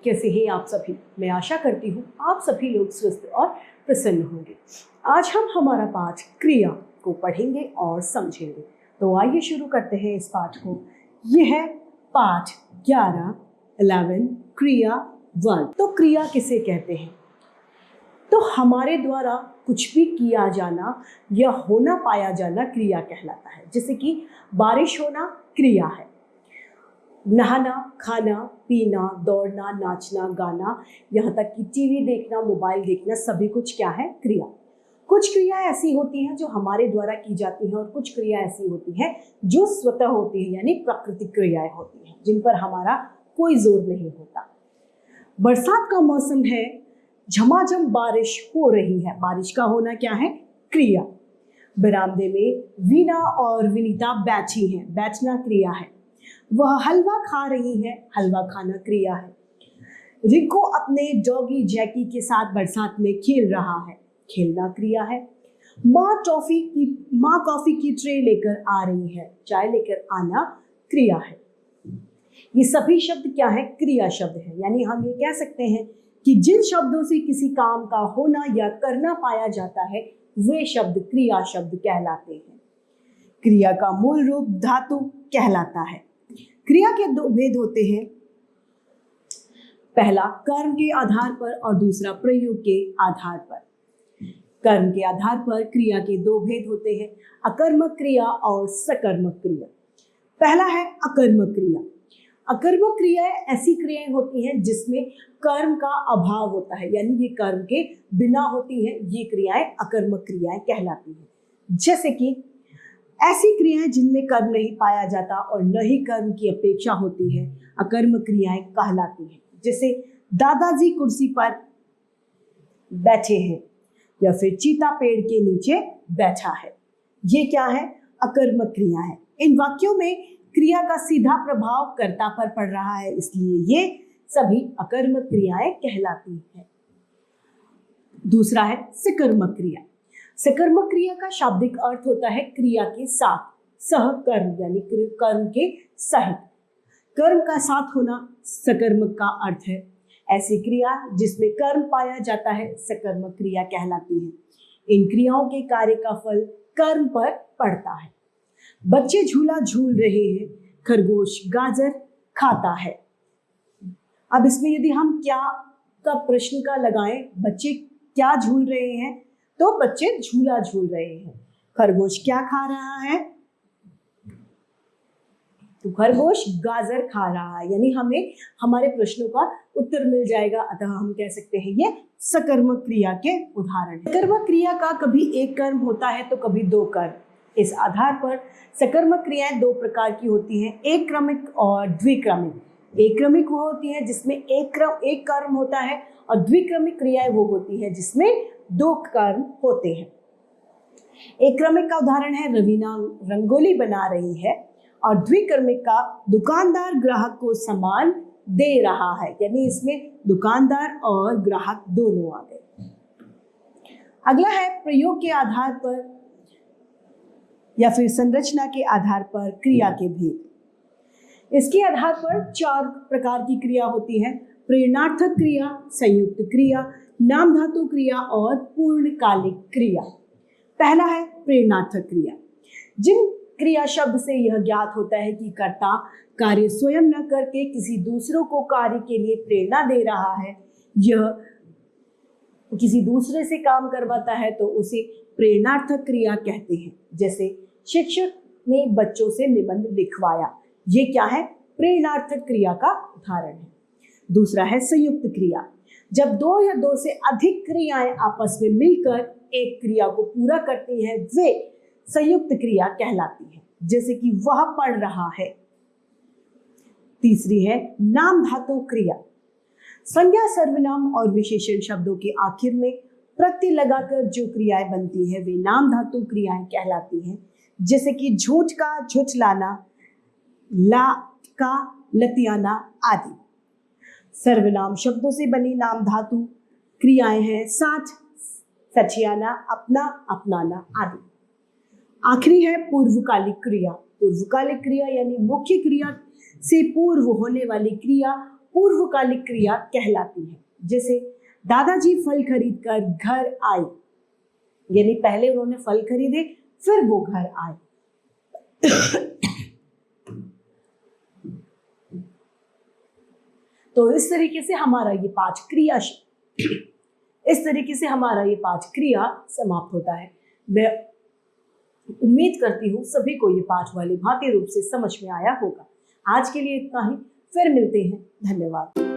कैसे हैं आप सभी। मैं आशा करती हूँ आप सभी लोग स्वस्थ और प्रसन्न होंगे। आज हम हमारा पाठ क्रिया को पढ़ेंगे और समझेंगे। तो आइए शुरू करते हैं इस पाठ को। यह है पाठ 11 क्रिया 1। तो क्रिया किसे कहते हैं? तो हमारे द्वारा कुछ भी किया जाना या होना पाया जाना क्रिया कहलाता है। जैसे कि बारिश होना क्रिया है, नहाना, खाना, पीना, दौड़ना, नाचना, गाना, यहाँ तक कि टीवी देखना, मोबाइल देखना, सभी कुछ क्या है? क्रिया। कुछ क्रिया ऐसी होती हैं जो हमारे द्वारा की जाती हैं और कुछ क्रिया ऐसी होती हैं जो स्वतः होती है, यानी प्राकृतिक क्रियाएं होती हैं जिन पर हमारा कोई जोर नहीं होता। बरसात का मौसम है, झमाझम बारिश हो रही है। बारिश का होना क्या है? क्रिया। बरामदे में वीना और विनीता बैठी हैं, बैठना क्रिया है। वह हलवा खा रही है, हलवा खाना क्रिया है। रिंकू अपने डॉगी जैकी के साथ बरसात में खेल रहा है, खेलना क्रिया है। माँ कॉफी की ट्रे लेकर आ रही है, चाय लेकर आना क्रिया है। ये सभी शब्द क्या है? क्रिया शब्द है। यानी हम ये कह सकते हैं कि जिन शब्दों से किसी काम का होना या करना पाया जाता है वे शब्द क्रिया शब्द कहलाते हैं। क्रिया का मूल रूप धातु कहलाता है। क्रिया के दो भेद होते हैं, पहला कर्म के आधार पर और दूसरा प्रयोग के आधार पर। कर्म के आधार पर क्रिया के दो भेद होते हैं, अकर्मक क्रिया और सकर्मक क्रिया। पहला है अकर्मक क्रिया। अकर्मक क्रियाएं ऐसी क्रियाएं होती हैं जिसमें कर्म का अभाव होता है, यानी ये कर्म के बिना होती हैं, ये क्रियाएं अकर्मक क्रियाएं कहलाती हैं। जैसे कि ऐसी क्रियाएं जिनमें कर्म नहीं पाया जाता और न ही कर्म की अपेक्षा होती है, अकर्मक क्रियाएं कहलाती हैं। जैसे दादाजी कुर्सी पर बैठे हैं या फिर चीता पेड़ के नीचे बैठा है, ये क्या है? अकर्मक क्रिया है। इन वाक्यों में क्रिया का सीधा प्रभाव कर्ता पर पड़ रहा है, इसलिए ये सभी अकर्मक क्रियाएं कहलाती हैं। दूसरा है सकर्मक क्रिया। सकर्मक क्रिया का शाब्दिक अर्थ होता है क्रिया के साथ, सहकर्म, यानी कर्म के सहित। कर्म का साथ होना सकर्मक का अर्थ है। ऐसी क्रिया जिसमें कर्म पाया जाता है सकर्मक क्रिया कहलाती है। इन क्रियाओं के कार्य का फल कर्म पर पड़ता है। बच्चे झूला झूल रहे हैं, खरगोश गाजर खाता है। अब इसमें यदि हम क्या का प्रश्न का लगाएं, बच्चे क्या झूल रहे हैं, तो बच्चे झूला झूल रहे हैं। खरगोश क्या खा रहा है? तो खरगोश गाजर खा रहा है, यानी हमें हमारे प्रश्नों का उत्तर मिल जाएगा। अतः हम कह सकते हैं ये सकर्मक क्रिया के उदाहरण है। सकर्मक क्रिया का कभी एक कर्म होता है तो कभी दो कर्म। इस आधार पर सकर्मक क्रियाएं दो प्रकार की होती हैं, एक क्रमिक और द्विक्रमिक। एक क्रमिक वो होती है जिसमें एक कर्म होता है और द्विक्रमिक क्रियाएं वो होती है जिसमें दो कर्म होते हैं। एक क्रमिक का उदाहरण है रवीना रंगोली बना रही है और द्विक्रमिक का दुकानदार ग्राहक को सामान दे रहा है, यानी इसमें दुकानदार और ग्राहक दोनों आ गए। अगला है प्रयोग के आधार पर या फिर संरचना के आधार पर क्रिया के भेद। इसके आधार पर चार प्रकार की क्रिया होती है, प्रेरणार्थक क्रिया, संयुक्त क्रिया, नाम धातु क्रिया और पूर्णकालिक क्रिया। पहला है प्रेरणार्थक क्रिया। जिन क्रिया शब्द से यह ज्ञात होता है कि कर्ता कार्य स्वयं न करके किसी दूसरों को कार्य के लिए प्रेरणा दे रहा है, यह किसी दूसरे से काम करवाता है, तो उसे प्रेरणार्थक क्रिया कहते हैं। जैसे शिक्षक ने बच्चों से निबंध लिखवाया, ये क्या है? प्रेरणार्थक क्रिया का उदाहरण है। दूसरा है संयुक्त क्रिया। जब दो या दो से अधिक क्रियाएं आपस में मिलकर एक क्रिया को पूरा करती हैं, वे संयुक्त क्रिया कहलाती है। जैसे कि वह पढ़ रहा है। तीसरी है नाम धातु क्रिया। संज्ञा, सर्वनाम और विशेषण शब्दों के आखिर में प्रत्यय लगाकर जो क्रियाएं बनती है वे नाम धातु क्रियाएं कहलाती हैं। जैसे कि झूठ का झुठलाना, ला का लतियाना आदि। सर्वनाम शब्दों से बनी नाम धातु क्रियाएं हैं साठ, सठियाना, अपना, अपनाना आदि। आखिरी है पूर्वकालिक क्रिया। पूर्वकालिक क्रिया यानी मुख्य क्रिया से पूर्व होने वाली क्रिया पूर्वकालिक क्रिया कहलाती है। जैसे दादाजी फल खरीद कर घर आए, यानी पहले उन्होंने फल खरीदे फिर वो घर आए। तो इस तरीके से हमारा ये 5 क्रिया समाप्त होता है। मैं उम्मीद करती हूँ सभी को ये 5 वाली भांति रूप से समझ में आया होगा। आज के लिए इतना ही, फिर मिलते हैं। धन्यवाद।